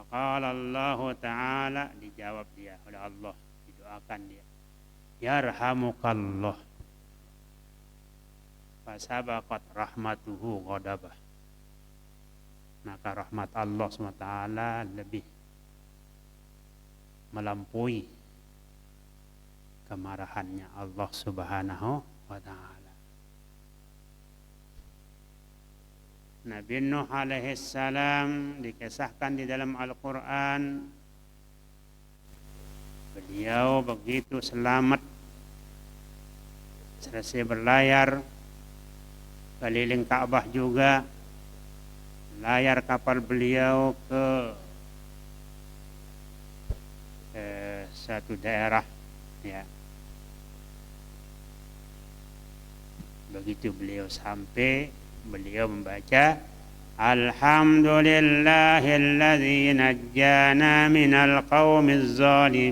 Faqala Allah Ta'ala, dijawab dia oleh Allah, didoakan dia, yarhamukallah, fasabaqat rahmatuhu ghadabah, maka rahmat Allah SWT lebih melampaui kemarahannya Allah Subhanahu wa Ta'ala. Nabi Nuh alaihi salam dikisahkan di dalam Al-Quran, beliau begitu selamat selesai berlayar keliling Ka'bah juga, layar kapal beliau ke satu daerah, ya. Begitu beliau sampai, beliau membaca Alhamdulillahilladzi najjana minal qaumiz zalimin.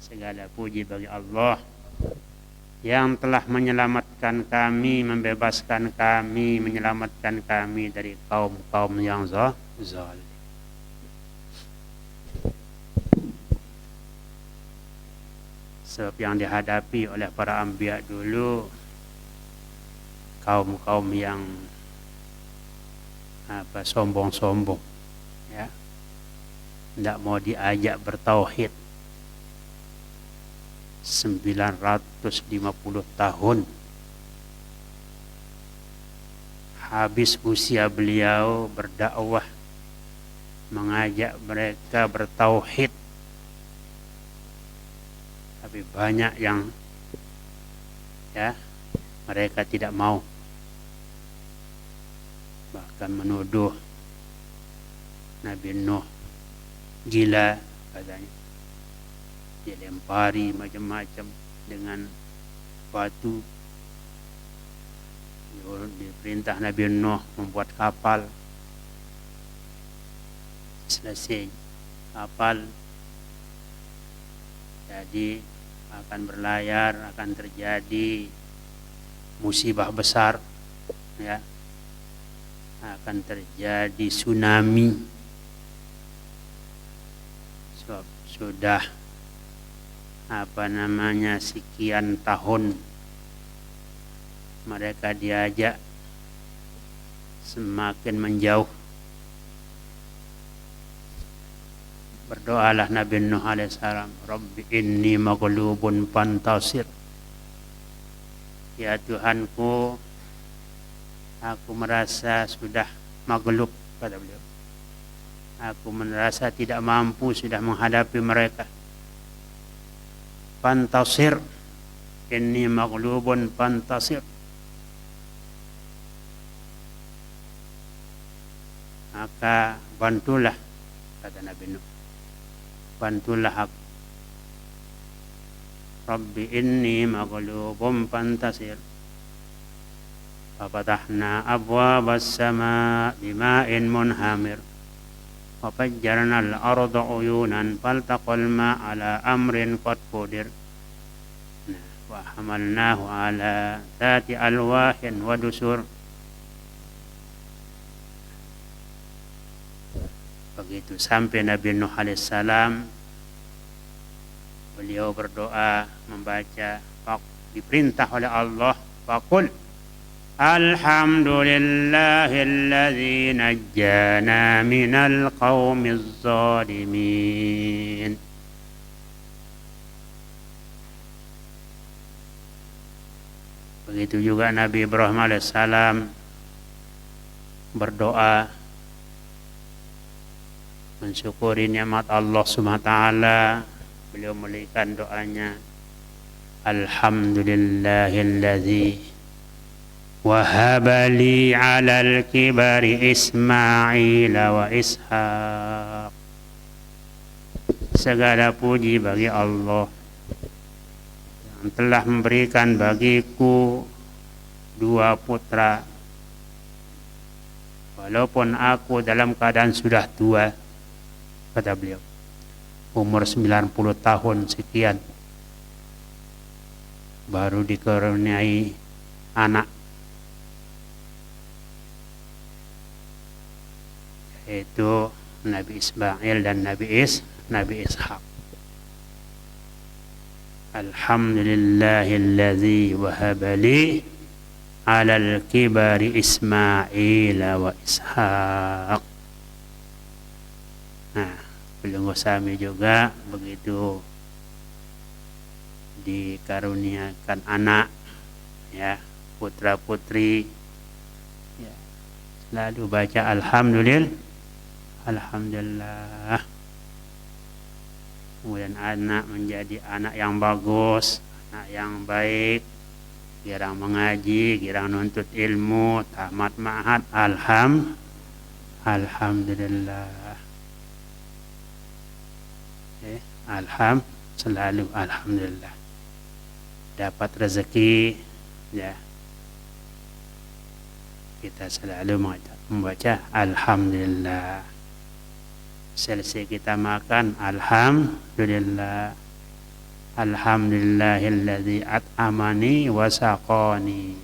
Segala puji bagi Allah yang telah menyelamatkan kami, membebaskan kami, menyelamatkan kami dari kaum-kaum yang zalim. Sebab yang dihadapi oleh para anbiya dulu kaum-kaum yang sombong-sombong, ya, tidak mau diajak bertauhid. 950 tahun habis usia beliau berdakwah, mengajak mereka bertauhid, tapi banyak yang, ya, mereka tidak mau, bahkan menuduh Nabi Nuh gila, katanya. Dilempari macam-macam dengan batu. Diperintah Nabi Nuh membuat kapal. Selesai kapal, jadi akan berlayar, akan terjadi musibah besar, ya, akan terjadi tsunami. Sudah sekian tahun mereka diajak, semakin menjauh. Berdoalah Nabi Nuh alaihissalam, Rabbi inni maghlubun fantasir. Ya Tuhanku, aku merasa sudah maghlub, kata beliau. Aku merasa tidak mampu sudah menghadapi mereka. Fantasir, inni maghlubun fantasir. Maka bantulah, kata Nabi Nuh, bantulah aku. Rabbi inni maghlubun fantasir. Fafatahna abwabas sama bima'in munhamir. Wafajjarna al-arda uyunan faltaqal ma ala amrin qad qudir. Wa hamalnahu ala dhati alwahin wa dusur. Begitu sampai Nabi Nuh alaihissalam, beliau berdoa, membaca, diperintah oleh Allah, faqul Alhamdulillahilladzi najjana minal qaumiz zalimin. Begitu juga Nabi Ibrahim alaihissalam berdoa, mensyukuri nikmat Allah Subhanahu wa taala. Beliau memulihkan doanya, Alhamdulillahilladzi wahabali alal kibari Ismail wa Ishaq. Segala puji bagi Allah yang telah memberikan bagiku 2 putra, walaupun aku dalam keadaan sudah tua, kata beliau, umur 90 tahun sekian, baru dikaruniai anak. yaitu Nabi Ismail dan Nabi Ishaq. Alhamdulillahilladzi wahabali alal kibari Ismail wa Ishaq. Nah, beliau Sami juga begitu dikaruniakan anak, ya, putra putri, ya, selalu baca alhamdulillah. Kemudian anak menjadi anak yang bagus, anak yang baik, girang mengaji, girang nuntut ilmu, tamat ma'had, alhamdulillah. Selalu alhamdulillah. Dapat rezeki, ya, kita selalu membaca alhamdulillah. Selesai kita makan, alhamdulillah. Alhamdulillahilladzi at'amani wa saqani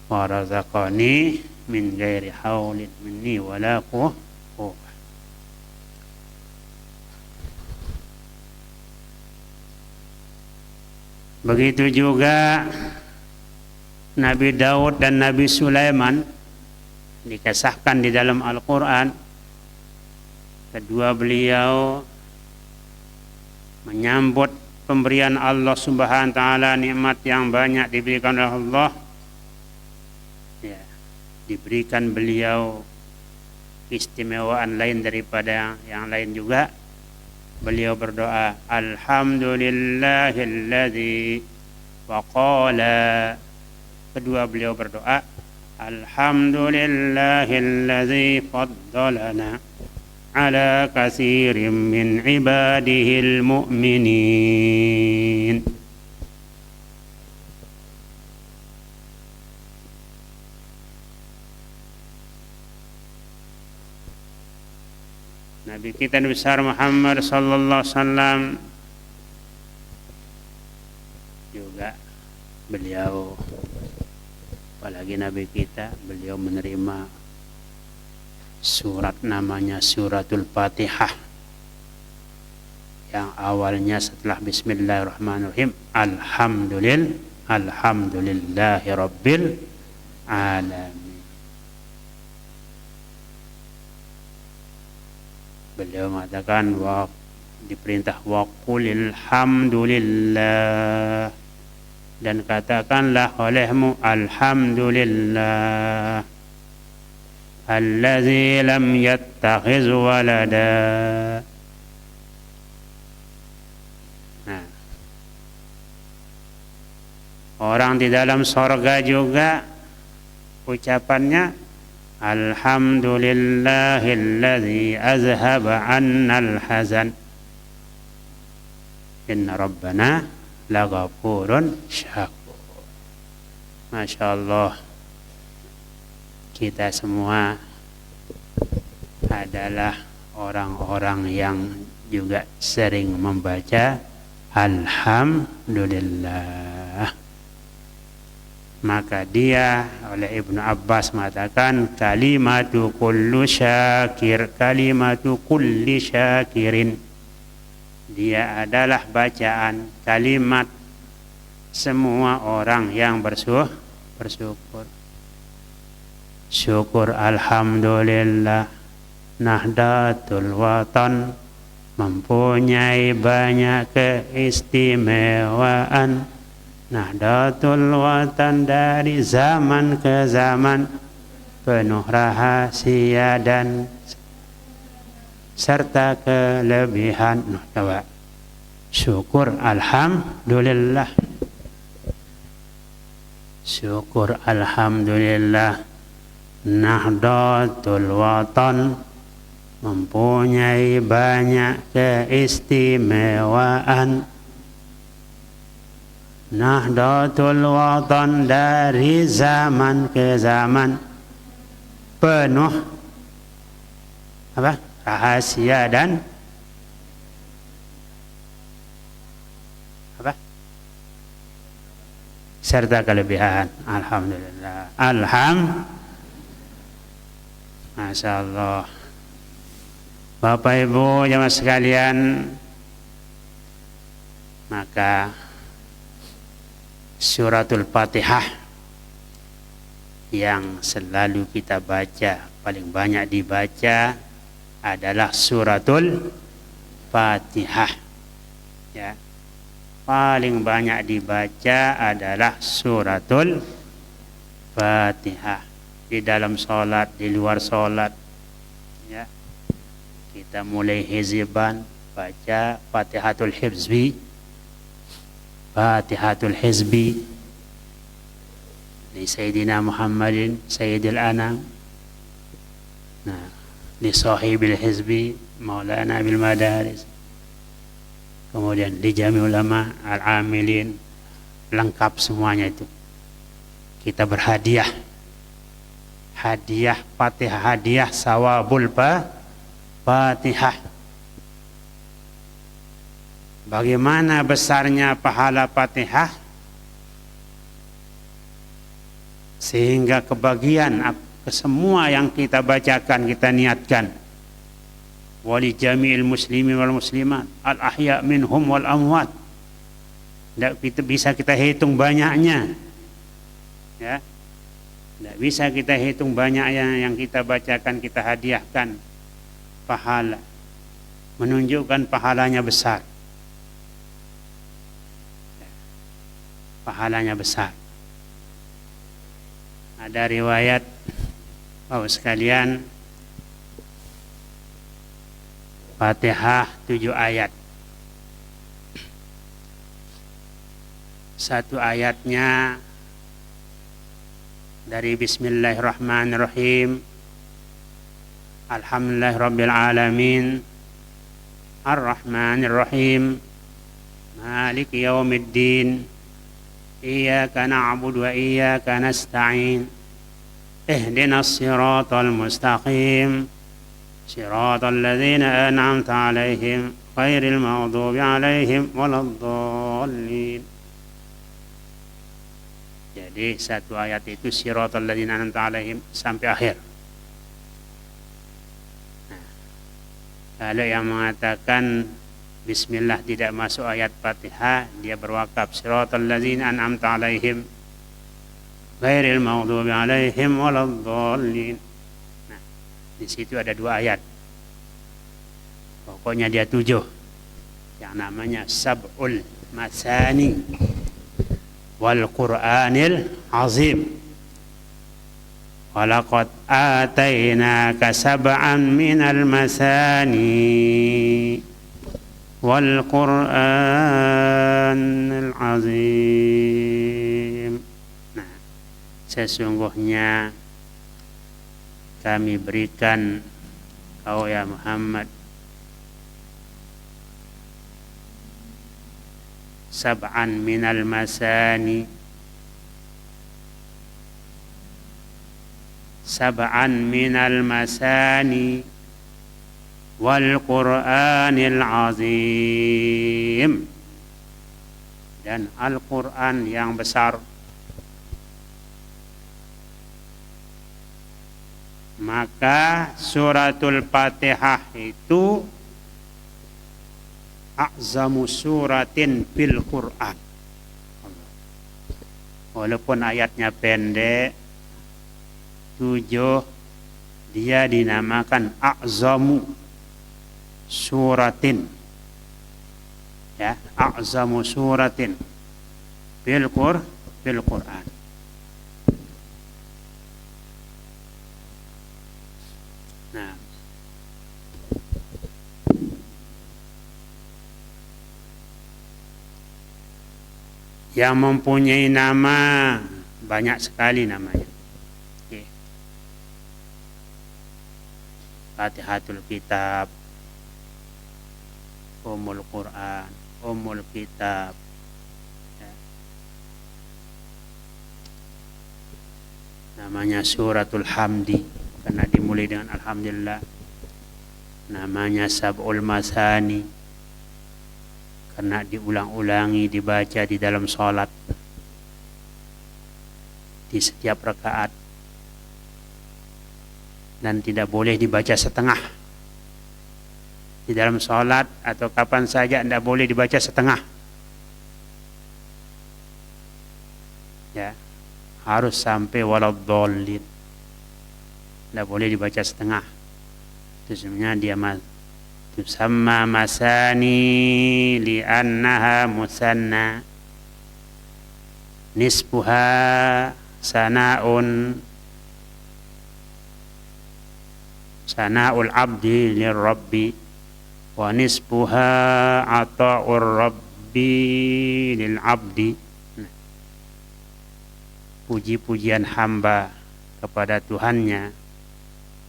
wa razaqani min ghairi haulin minni wala quwwah. Begitu juga Nabi Daud dan Nabi Sulaiman dikisahkan di dalam Al-Quran. Kedua beliau menyambut pemberian Allah Subhanahu wa taala, nikmat yang banyak diberikan oleh Allah. Ya, diberikan beliau keistimewaan lain daripada yang lain juga. Beliau berdoa, alhamdulillahilladzi wa qala. Kedua beliau berdoa, alhamdulillahilladzi faddalana ala katsirin min ibadihil mu'minin. Nabi kita besar Muhammad sallallahu alaihi wasallam juga beliau, apalagi Nabi kita, beliau menerima surat namanya suratul Fatihah, yang awalnya setelah bismillahirrahmanirrahim alhamdulillahi rabbil alamin. Beliau mengatakan diperintah wa qulil hamdulillah, dan katakanlah olehmu alhamdulillah alladzi lam yattakhiz walada. Nah, orang di dalam sorga juga ucapannya alhamdulillahilladzi azhaba 'annal hazan inna rabbana laghafurun syakur. Masya Allah, kita semua adalah orang-orang yang juga sering membaca alhamdulillah. Maka dia oleh Ibnu Abbas mengatakan kalimatu kulli syakirin. Dia adalah bacaan kalimat semua orang yang bersyukur. Syukur alhamdulillah, Nahdlatul Watan mempunyai banyak keistimewaan. Nahdlatul Watan dari zaman ke zaman penuh rahasia dan serta kelebihan. Coba syukur alhamdulillah. Syukur alhamdulillah, Nahdlatul Watan mempunyai banyak keistimewaan. Nahdlatul Watan dari zaman ke zaman penuh rahasia dan serta kelebihan. Alhamdulillah. Masya Allah. Bapak Ibu jamaah sekalian, maka suratul Fatihah yang selalu kita baca, paling banyak dibaca adalah suratul Fatihah. Ya. Paling banyak dibaca adalah suratul Fatihah di dalam salat, di luar salat. Ya. Kita mulai hizban baca Fatihatul Hizbi, Fatihatul Hizbi li Sayyidina Muhammadin Sayyidil Anam, li sahibil hizbi Maulana bil Madaris, kemudian li jami ulama al-amilin, lengkap semuanya itu. Kita berhadiah, hadiah Fatihah, hadiah sawabul Fatihah. Bagaimana besarnya pahala Fatihah sehingga kebagian ke semua yang kita bacakan, kita niatkan. Wali jami'il muslimin wal muslimat al ahya minhum wal amwat. Tidak bisa kita hitung banyaknya. Ya. Tidak bisa kita hitung banyaknya yang kita bacakan, kita hadiahkan pahala, menunjukkan pahalanya besar. Pahalanya besar. Ada riwayat Bapak sekalian, Fatihah 7 ayat. Satu ayatnya dari Bismillahirrahmanirrahim, Alhamdulillahirabbil alamin, Ar-Rahmanirrahim, Maliki yaumiddin, Iyyaka na'budu wa iyyaka nasta'in, Ihdinas siratal mustaqim, Siratal ladzina an'amta 'alaihim, ghairil maghdubi 'alaihim waladdallin. Jadi satu ayat itu Siratal ladzina an'amta 'alaihim sampai akhir. Kalau yang mengatakan Bismillah tidak masuk ayat Fatihah, dia berwakaf Siratal ladzina an'amta 'alaihim ghairil maghdubi 'alaihim waladdallin. Nah, di situ ada 2 ayat. Pokoknya dia 7. Yang namanya Sab'ul Masani wal Qur'anil Azim. Walaqad atainaka sab'an minal masani wal Qur'anil Azim. Nah, sesungguhnya kami berikan kau ya Muhammad sab'an minal masani, sab'an minal masani wal Qur'anil Azim, dan Al-Quran yang besar. Maka suratul Fatihah itu a'zamu suratin fil Quran. Walaupun ayatnya pendek 7, dia dinamakan a'zamu suratin. Ya, a'zamu suratin fil Quran. Nah, yang mempunyai nama banyak sekali namanya. Okay. Fatihatul Kitab, Ummul Quran, Ummul Kitab. Ya. Namanya Suratul Hamdi karena dimulai dengan Alhamdulillah. Namanya Sab'ul Masani karena diulang-ulangi, dibaca di dalam sholat di setiap rakaat, dan tidak boleh dibaca setengah. di dalam sholat atau kapan saja tidak boleh dibaca setengah. Ya, harus sampai waladhdallin. Tidak boleh dibaca setengah. Itu sebenarnya dia tusamma masani li'annaha musanna nisfuha sana'ul abdi lirrabbi wa nisfuha ata'ur rabbi lil abdi. Puji-pujian hamba kepada Tuhannya,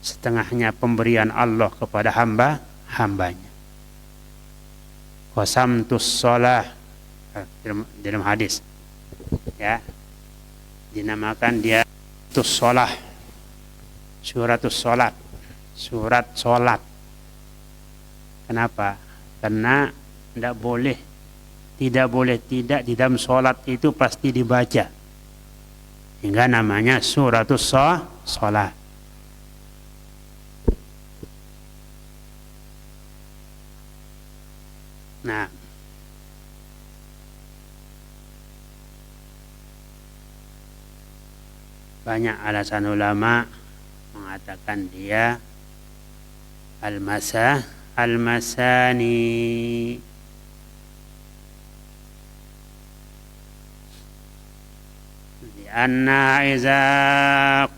setengahnya pemberian Allah kepada hambanya. Qasamtus shalah dalam hadis, ya, dinamakan dia tus shalah, suratus shalat, surat sholat. Kenapa? Karena tidak boleh tidak di dalam sholat itu pasti dibaca, hingga namanya suratus sholat. Nah, banyak alasan ulama mengatakan dia al-masani. Anna iza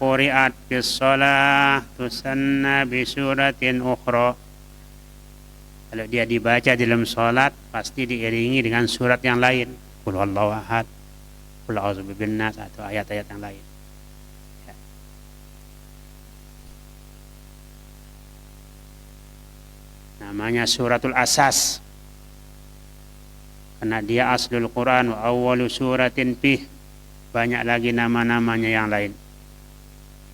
quri'at bis shalah tusanna bi suratin ukhra. Kalau dia dibaca dalam salat pasti diiringi dengan surat yang lain, qul huwallahu ahad, qul a'udzu birabbin nas, atau ayat-ayat yang lain. Ya. Namanya suratul asas karena dia aslul Quran wa awwalu suratin fih. Banyak lagi nama-namanya yang lain.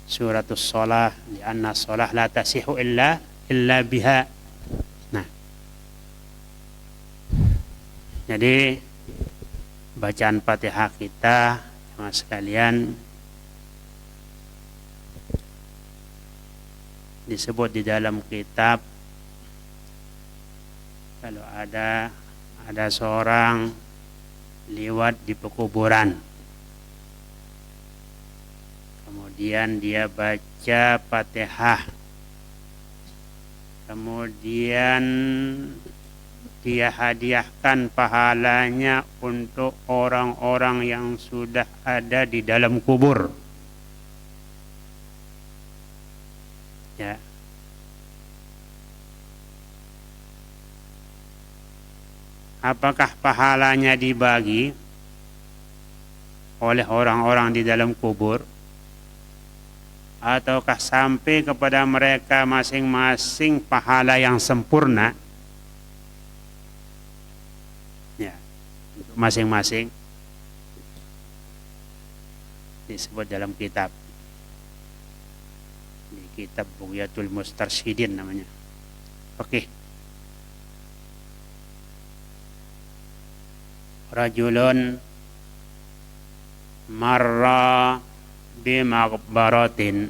Suratus shalah li'anna shalah la tasihu illa biha. Nah, jadi bacaan Fatihah kita sama sekalian disebut di dalam kitab, kalau ada seorang lewat di pekuburan, kemudian dia baca Fatihah, kemudian dia hadiahkan pahalanya untuk orang-orang yang sudah ada di dalam kubur. Ya. Apakah pahalanya dibagi oleh orang-orang di dalam kubur, ataukah sampai kepada mereka masing-masing pahala yang sempurna? Ya, untuk masing-masing disebut dalam kitab, di kitab Bughyatul Mustarsyidin namanya. Oke. Rajulun marra bimaqbaratin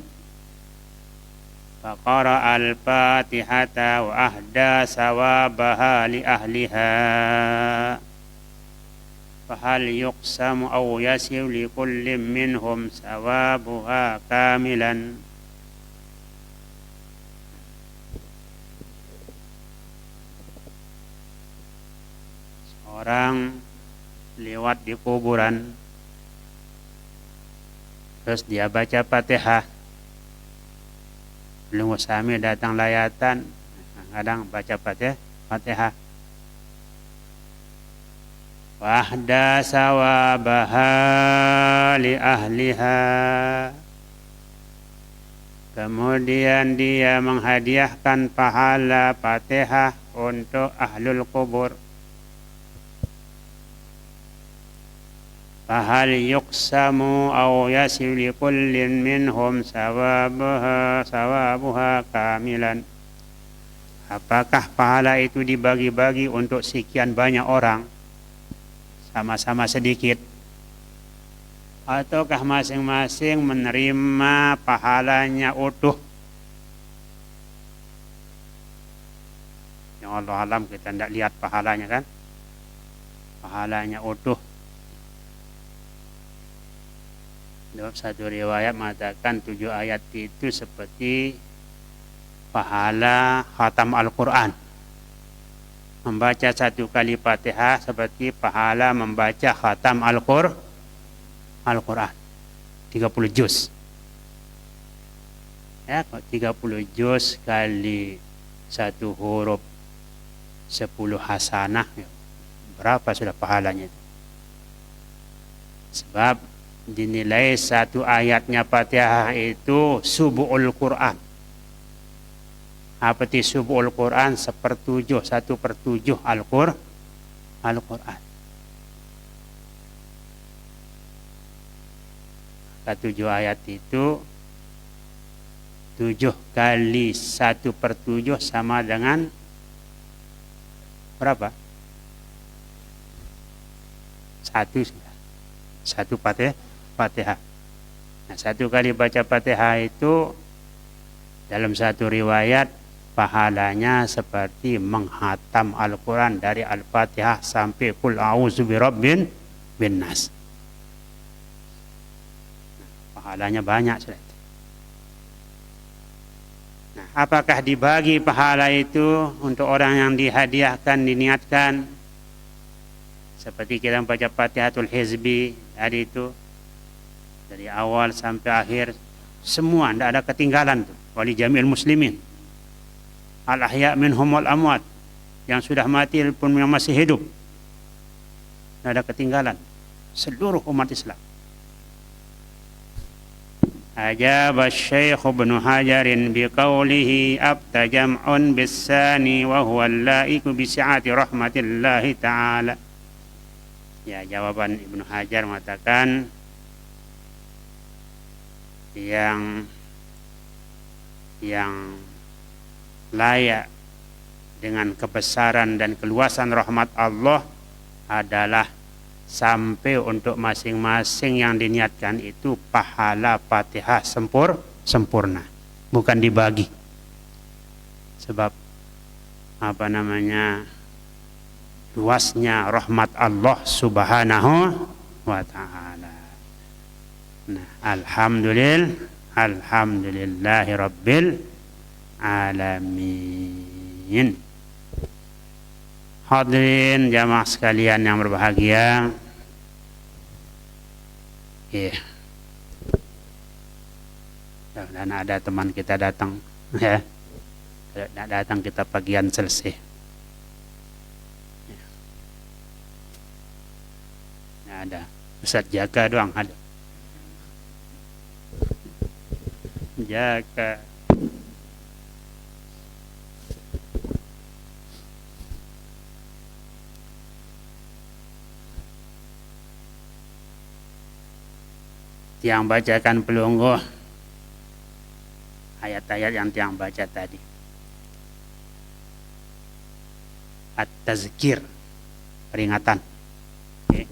faqara al-fatihata wa ahda sawabaha li ahliha fahal yuqsamu aw yasiu li kullin minhum sawabuha kamilan. Seorang lewat di kuburan, terus dia baca Fatihah. Belum usami datang layatan, kadang baca Fatihah. Wahda sawabaha li ahliha. Kemudian dia menghadiahkan pahala Fatihah untuk ahlul kubur. Fahal yuqsamu aw yasiu li kullin minhum sawabuha kamilan. Apakah pahala itu dibagi-bagi untuk sekian banyak orang sama-sama sedikit, ataukah masing-masing menerima pahalanya utuh? yang Allah alam kita tidak lihat pahalanya kan, pahalanya utuh. Dalam satu riwayat mengatakan 7 ayat itu seperti pahala khatam Al-Quran. Membaca 1 kali Fatihah seperti pahala membaca khatam Al-Quran 30 juz. Ya, 30 juz kali 1 huruf 10 hasanah, ya, berapa sudah pahalanya itu? Sebab dinilai 1 ayatnya Fatihah itu subuhul Quran. Apa itu subuhul Quran? 1/7 Al-Quran. 7 ayat itu 7 kali 1/7 sama dengan berapa? 1 Fatihah. Nah, 1 kali baca Fatihah itu dalam satu riwayat pahalanya seperti menghatam Al-Quran dari Al-Fatihah sampai Qul a'udzu birabbin nas. Pahalanya banyak sudah. Nah, apakah dibagi pahala itu untuk orang yang dihadiahkan, diniatkan? Seperti kita membaca Fatihatul Hizbi tadi itu, dari awal sampai akhir, semua, tidak ada ketinggalan tuh. Wali jami'il muslimin, al-ahya' minhum wal amwat, yang sudah mati pun yang masih hidup, tidak ada ketinggalan, seluruh umat Islam. Ajaba Syekh Ibnu Hajarin biqaulihi abta jam'un bisani wa huwa al-laiku bi si'ati rahmatillahi ta'ala. Ya, jawaban Ibnu Hajar mengatakan yang layak dengan kebesaran dan keluasan rahmat Allah adalah sampai untuk masing-masing yang diniatkan itu pahala Fatihah sempurna, bukan dibagi. Sebab luasnya rahmat Allah Subhanahu wa ta'ala. Nah, alhamdulillahi rabbil alamin. Hadirin jamaah sekalian yang berbahagia, dan ada teman kita datang, ya. Kalau tidak datang kita pagian selesai. Ya. Ada Ustaz jaga doang ada. Jaga. Tiang bacakan pelunggu ayat-ayat yang tiang baca tadi. At-tazkir, peringatan. Okay.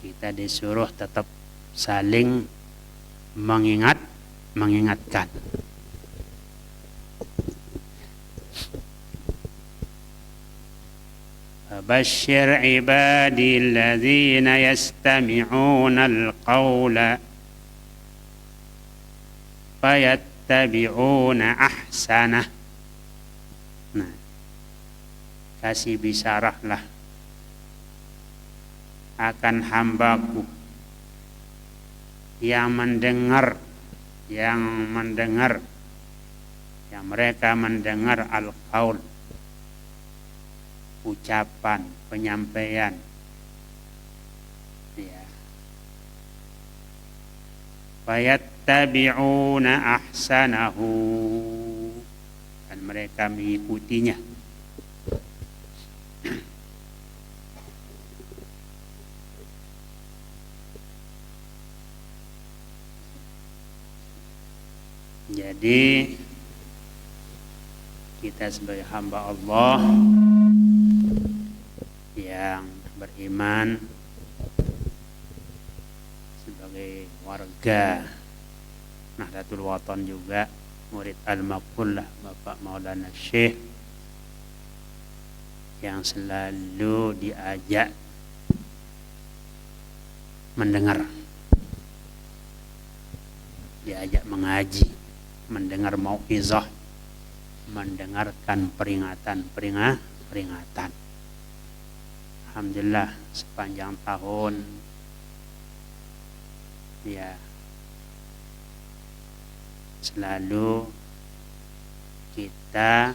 Kita disuruh tetap saling mengingatkan. Bashir ibadi alladzina yastami'una al-qawla fayattabi'una ahsanah. Nah, kasih bisarahlah akan hambaku yang mereka mendengar al-qaul, ucapan, penyampaian, ya. Fayattabi'una ahsanahu, dan mereka mengikutinya. Jadi kita sebagai hamba Allah yang beriman, sebagai warga Nahdlatul Wathon juga, murid Al-Maqullah Bapak Maulana Syekh yang selalu diajak mendengar, diajak mengaji, mendengar mau'izah, mendengarkan peringatan. Alhamdulillah sepanjang tahun ya selalu kita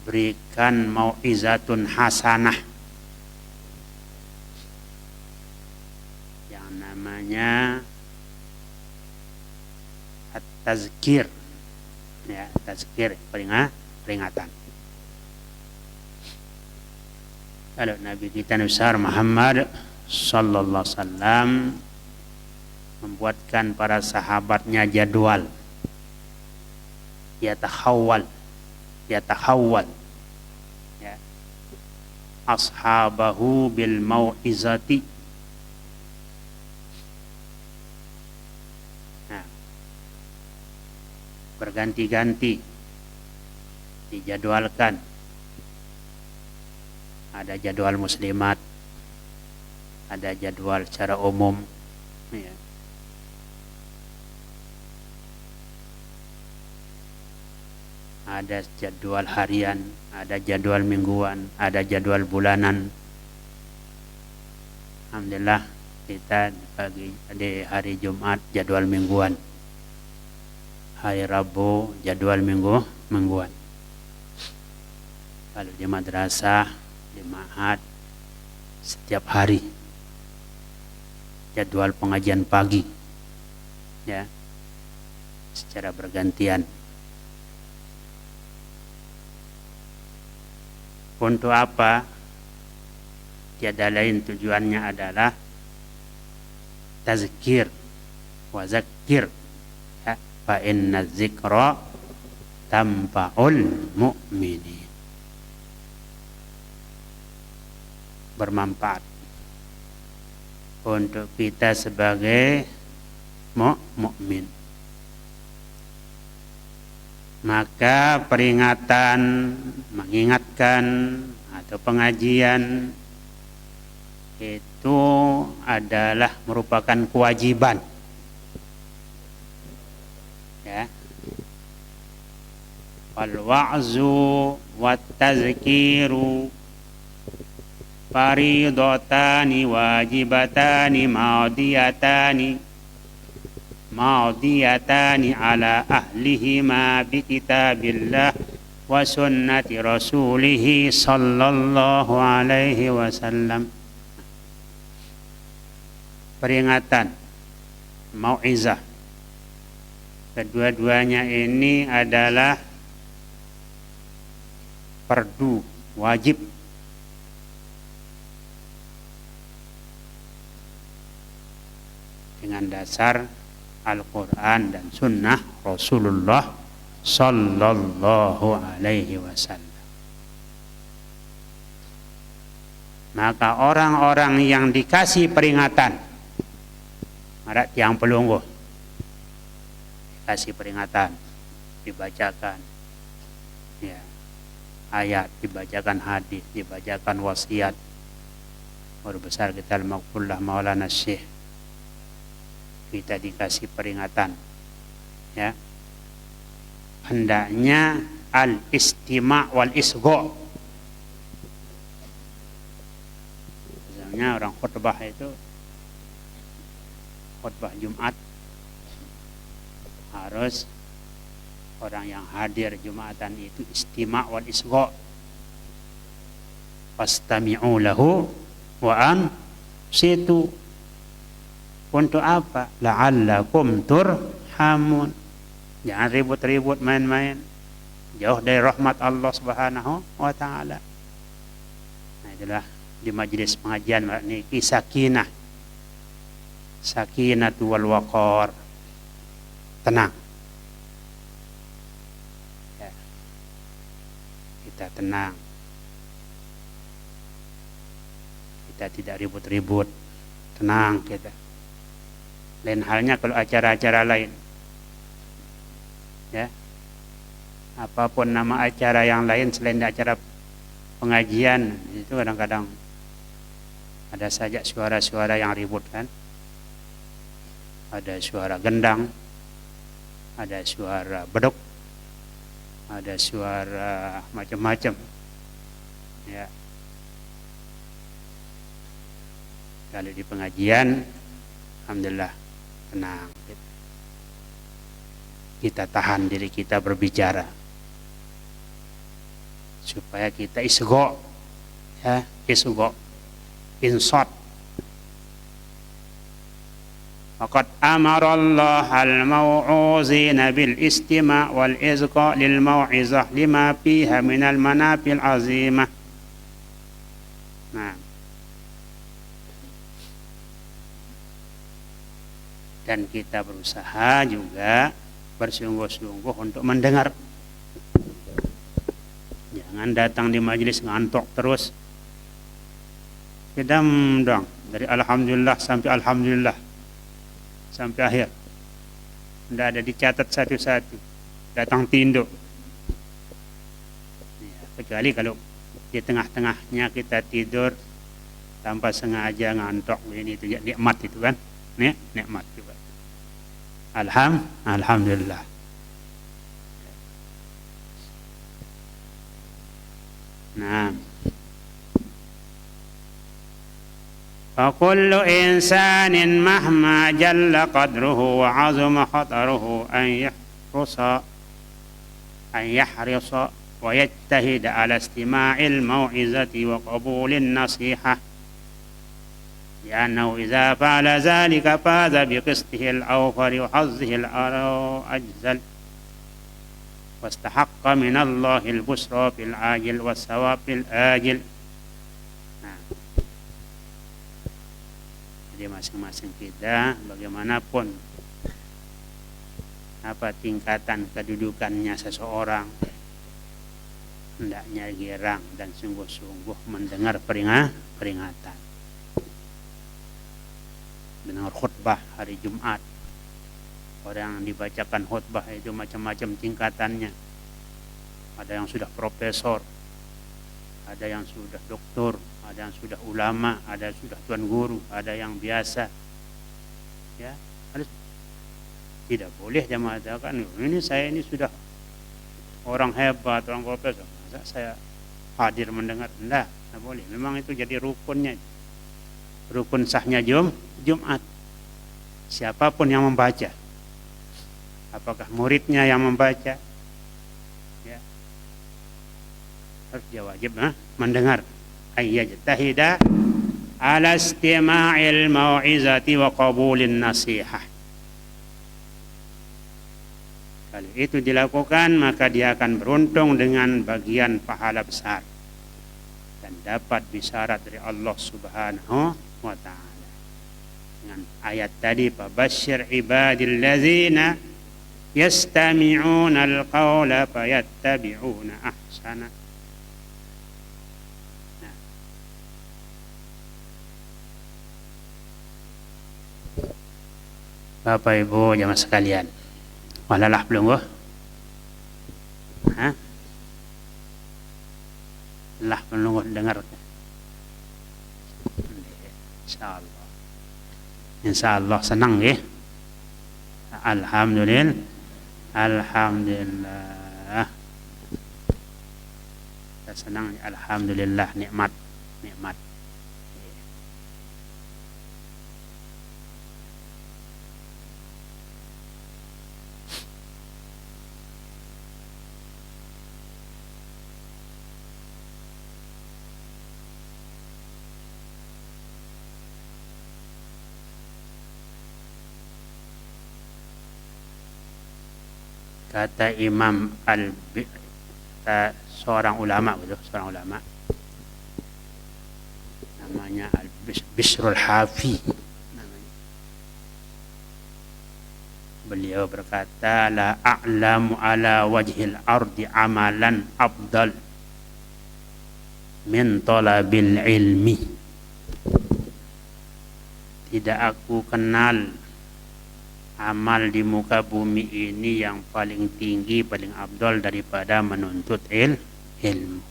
diberikan mau'izatun hasanah yang namanya at-tazkir, ya, tazkir, peringatan. Kalau Nabi kita besar Muhammad sallallahu alaihi wasallam membuatkan para sahabatnya jadwal, yatahawwal ya, ashabahu bil mau'izati. Nah, berganti-ganti dijadwalkan. Ada jadwal muslimat, ada jadwal secara umum, ya. Ada jadwal harian, ada jadwal mingguan, ada jadwal bulanan. Alhamdulillah kita di hari Jumat jadwal mingguan, hari Rabu jadwal mingguan. Kalau di madrasah, di ma'had, setiap hari jadwal pengajian pagi, ya, secara bergantian. Untuk apa? Tiada lain tujuannya adalah tazkir wa zakir, ya, fa inna dzikra tanfa'ul mu'minin. Bermanfaat untuk kita sebagai mukmin. Maka peringatan, mengingatkan atau pengajian itu adalah merupakan kewajiban, ya. Wal wa'zu wat tazkiru faridatani wajibatani maudiyatani ala ahlihima bi kitabillah wa sunnati rasulih sallallahu alaihi wasallam. Peringatan, mau'izah, kedua-duanya ini adalah fardu, wajib. Dengan dasar Al-Quran dan Sunnah Rasulullah Sallallahu Alaihi Wasallam. Maka orang-orang yang dikasih peringatan, marat tiang pelungguh, dikasih peringatan, dibacakan, ya, ayat, dibacakan hadis, dibacakan wasiat. Guru besar kita Al-Maqfullah Maulana Syekh, kita dikasih peringatan, ya, hendaknya al-istima' wal isgha'. Misalnya orang khutbah itu, khutbah Jumat, harus orang yang hadir Jumatan itu istima' wal isgha'. Fastami'u lahu wa ansitu. Untuk apa? La'allakum turhamun. Jangan ribut-ribut, main-main, jauh dari rahmat Allah Subhanahu wa ta'ala. Nah, itulah di majelis pengajian ini sakinah, sakinatu wal waqar, tenang, ya. Kita tenang, kita tidak ribut-ribut, tenang kita. Lain halnya kalau acara-acara lain, ya, apapun nama acara yang lain selain acara pengajian, itu kadang-kadang ada saja suara-suara yang ribut kan. Ada suara gendang, ada suara beduk, ada suara macam-macam. Ya. Kalau di pengajian, alhamdulillah tenang. Kita tahan diri kita berbicara supaya kita isgo, ya, isgo, insot. Faqad amara Allah al-mau'uzina bil istima' wal izqa lil mau'izah lima fiha minal manafil azimah. Nah. Dan kita berusaha juga bersungguh-sungguh untuk mendengar. Jangan datang di majelis ngantuk terus. Kedam dong dari alhamdulillah sampai alhamdulillah sampai akhir. Tidak ada dicatat satu-satu. Datang tinduk. Ya, kecuali kalau di tengah-tengahnya kita tidur tanpa sengaja ngantuk, ini itu ya, nikmat itu kan. Nikmat juga. Alhamdulillah. Nah, فكل إنسان مهما جل قدره وعظم خطره أن يحرص ويجتهد على استماع الموعظة وقبول النصيحة لأنه إذا فعل ذلك فاز بقسطه الأوفر وحظه الأجزل واستحق من الله البشرى في العاجل والثواب في الآجل. Jadi masing-masing kita bagaimanapun apa tingkatan kedudukannya seseorang, hendaknya girang dan sungguh-sungguh mendengar peringatan. Mendengar khutbah hari Jumat. Orang yang dibacakan khutbah itu macam-macam tingkatannya. Ada yang sudah profesor, ada yang sudah doktor, ada yang sudah ulama, ada yang sudah tuan guru, ada yang biasa. Ya, harus tidak boleh dia mengatakan ini saya ini sudah orang hebat, orang profesor. Masa saya hadir mendengar? Tidak boleh. Memang itu jadi rukunnya. Rukun sahnya Jumat. Siapapun yang membaca. Apakah muridnya yang membaca? Ya. Harus dia wajib mendengar. Ayyajtahida ala istima'il mau'izati wa qabulin nasihah. Kalau itu dilakukan, maka dia akan beruntung dengan bagian pahala besar dan dapat bisyarat dari Allah Subhanahu wa ta'ala. Dengan ayat tadi, fabasyir ibadil ladzina yastami'una al-qawla fayattabi'una ahsana. Bapak Ibu jamaah sekalian, walalah belum gua? Lah belum dengar. Insyaallah. Insyaallah senang ya. Alhamdulillah. Alhamdulillah. Kita senang, alhamdulillah, nikmat. Kata Imam seorang ulama, namanya Bishrul Hafi. Beliau berkata, la a'lamu ala wajhil ardi amalan afdal min talabil ilmi. Tidak aku kenal amal di muka bumi ini yang paling tinggi, paling afdal daripada menuntut ilmu.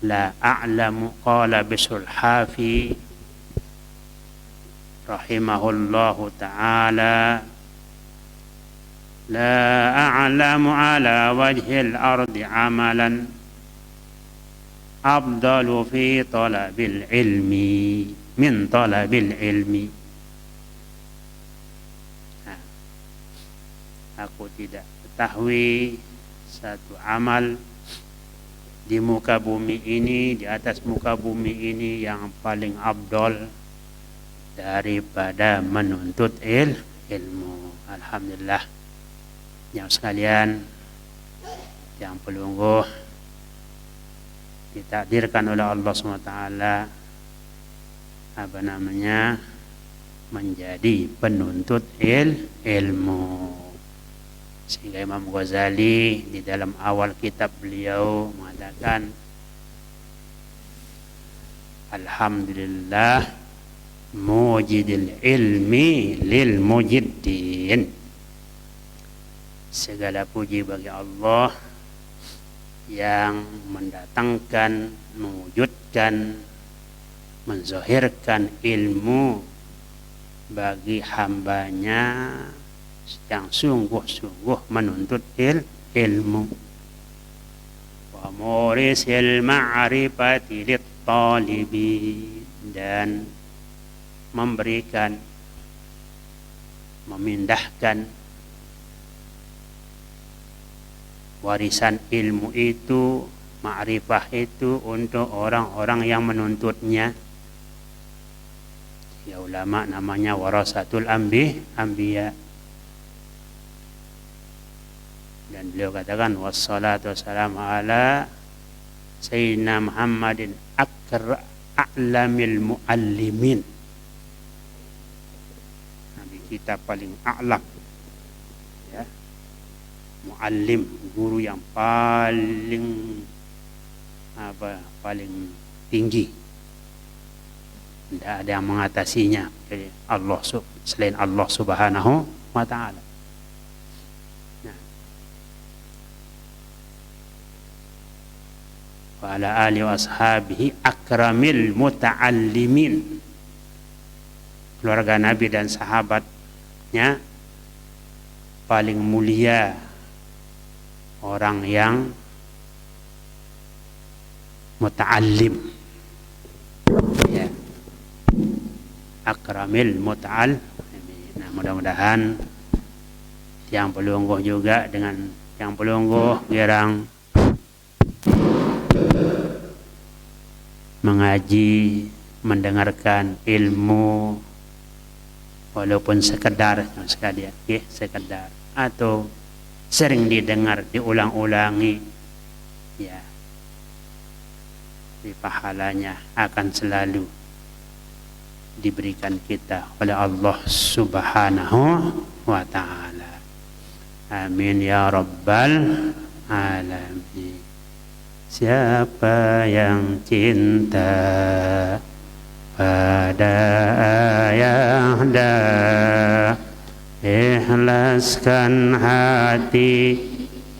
La a'lamu qala bisul hafi rahimahullahu ta'ala la a'lamu ala wajhil ardi amalan afdalu fi talabil ilmi min talabil ilmi. Nah, aku tidak ketahui satu amal di muka bumi ini, di atas muka bumi ini yang paling afdal daripada menuntut ilmu. Alhamdulillah, yang sekalian, yang pelungguh ditakdirkan oleh Allah SWT menjadi penuntut ilmu. Sehingga Imam Ghazali di dalam awal kitab beliau mengatakan, alhamdulillah mujidil ilmi lil mujiddin. Segala puji bagi Allah yang mendatangkan, mewujudkan, menzahirkan ilmu bagi hambanya yang sungguh-sungguh menuntut ilmu. Wa murisil ma'rifati lit-talibin, dan memberikan, memindahkan warisan ilmu itu, ma'rifah itu untuk orang-orang yang menuntutnya. Ya, ulama namanya warasatul anbiya. Dan beliau katakan wassalatu wassalamu ala sayyidina Muhammadin a'lamil muallimin. Nabi kita paling a'lam, ya, muallim, guru yang paling paling tinggi. Tidak ada yang mengatasinya Allah selain Allah Subhanahu wa ta'ala. Wa ala alihi wa ashabihi akramil muta'allimin. Keluarga Nabi dan sahabatnya paling mulia orang yang muta'allim, ya, akramil muta'allimin. Nah, mudah-mudahan yang pelungguh juga dengan yang pelungguh girang mengaji, mendengarkan ilmu walaupun sekedar sekalian, ya, sekedar atau sering didengar, diulang-ulangi, ya, di pahalanya akan selalu diberikan kita oleh Allah Subhanahu wa ta'ala. Amin ya rabbal alamin. Siapa yang cinta pada ayahanda, ikhlaskan hati,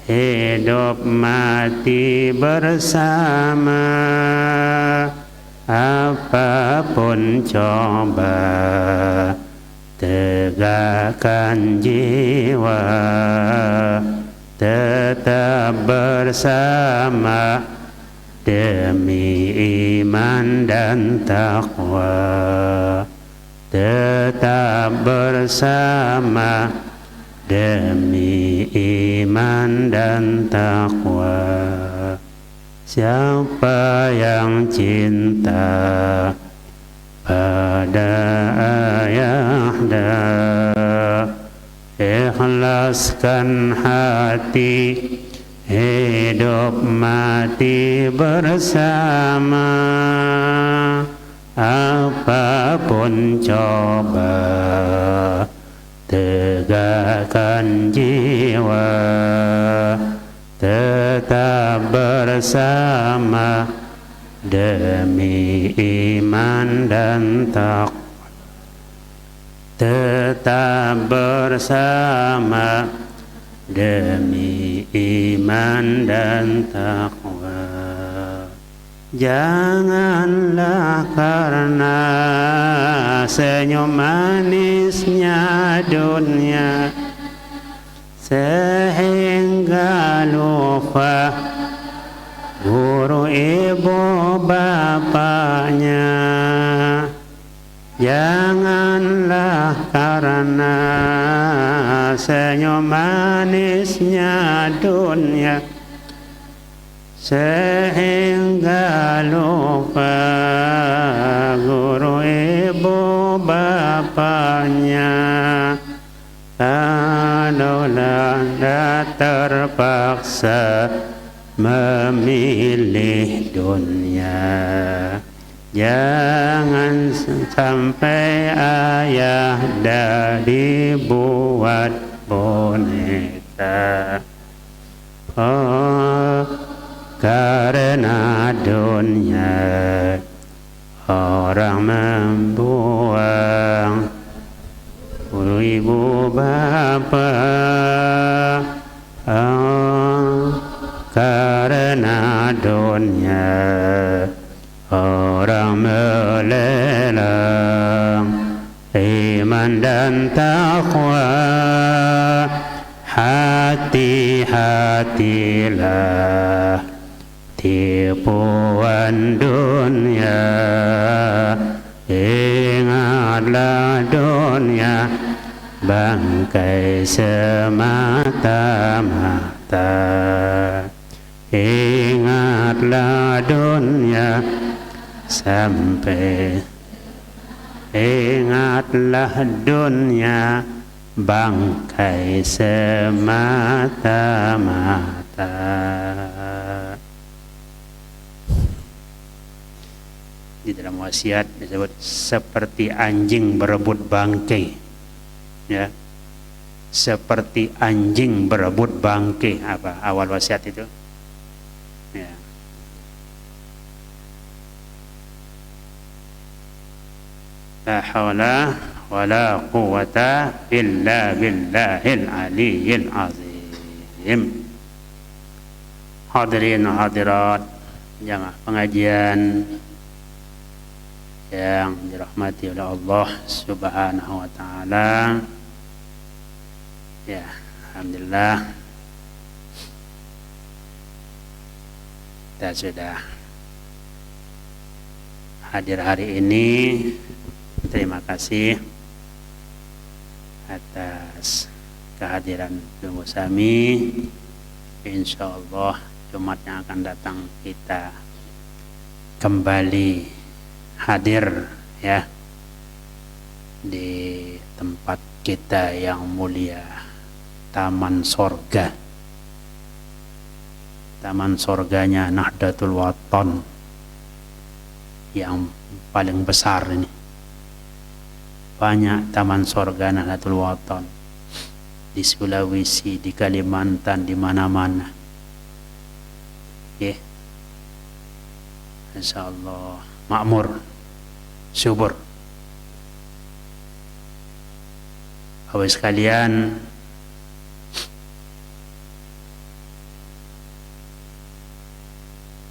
hidup mati bersama. Apapun coba, tegakkan jiwa, tetap bersama demi iman dan takwa. Tetap bersama demi iman dan takwa. Siapa yang cinta pada ayahanda, ikhlaskan hati, hidup mati bersama. Apapun coba, tegakkan jiwa, tetap bersama demi iman dan takwa. tetap bersama demi iman dan takwa. Janganlah karena senyum manisnya dunia sehingga lupa guru ibu bapaknya. Janganlah karena senyum manisnya dunia sehingga lupa guru ibu bapaknya. Kalaulah Anda terpaksa memilih dunia, jangan sampai ayah dibuat boneka. Oh, karena dunia orang membuang guru ibu bapa. Oh, karena dunia orang melelang iman dan takwa. Hati-hatilah tipuan dunia, ingatlah dunia bangkai semata-mata. Ingatlah dunia sampai, ingatlah dunia bangkai semata-mata. Di dalam wasiat disebut seperti anjing berebut bangkai, ya, seperti anjing berebut bangkai. Apa awal wasiat itu? Ya. La haula wala quwata illa billahil aliyyil azim. Hadirin hadirat jamaah pengajian yang dirahmati oleh Allah Subhanahu wa taala. Ya, alhamdulillah kita sudah hadir hari ini. Terima kasih atas kehadiran Ibu Sami. Insyaallah Jumat yang akan datang kita kembali hadir, ya, di tempat kita yang mulia, Taman Sorga. Taman Sorganya Nahdlatul Wathon yang paling besar ini. Banyak taman sorga Nahdlatul Wathon di Sulawesi, di Kalimantan, di mana-mana. Ya, insyaallah makmur, subur. Bapak sekalian,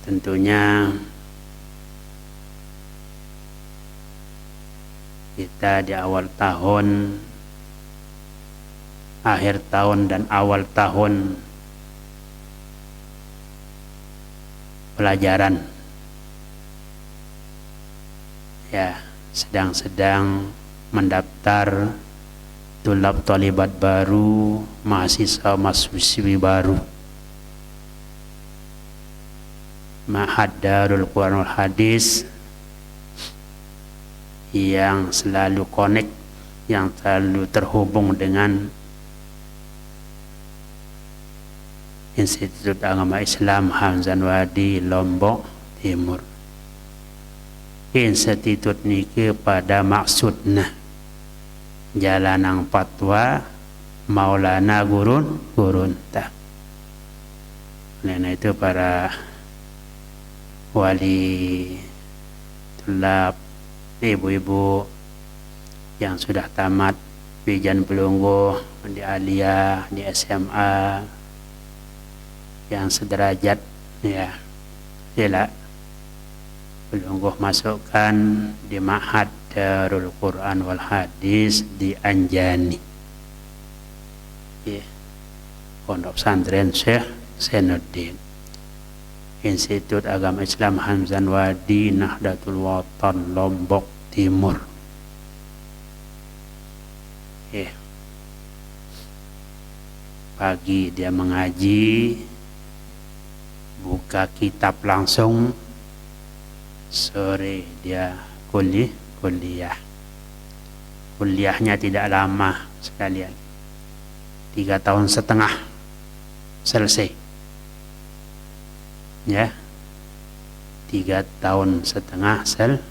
tentunya kita di awal tahun, akhir tahun dan awal tahun pelajaran, ya, sedang mendaftar tulab talibat baru, mahasiswa mahasiswi baru Ma'had Darul Quranul Hadis yang selalu connect, yang selalu terhubung dengan Institut Agama Islam Hamzah Wadi Lombok Timur. Institut niki pada maksudna jalanang fatwa Maulana Gurun tak. Karena itu para wali tulab, ibu-ibu, yang sudah tamat Wijan Pelungguh, di Aliyah, di SMA, yang sederajat ya sila Pelungguh masukkan di Ma'had Darul Quran wal Hadis di Anjani ya. Pondok Pesantren Syekh Zainuddin, Institut Agama Islam Hamzan Wadi Nahdlatul Watan Lombok Timur ya. Pagi dia mengaji, buka kitab langsung, sore dia kuliahnya tidak lama sekalian, 3,5 tahun selesai ya, 3,5 tahun selesai.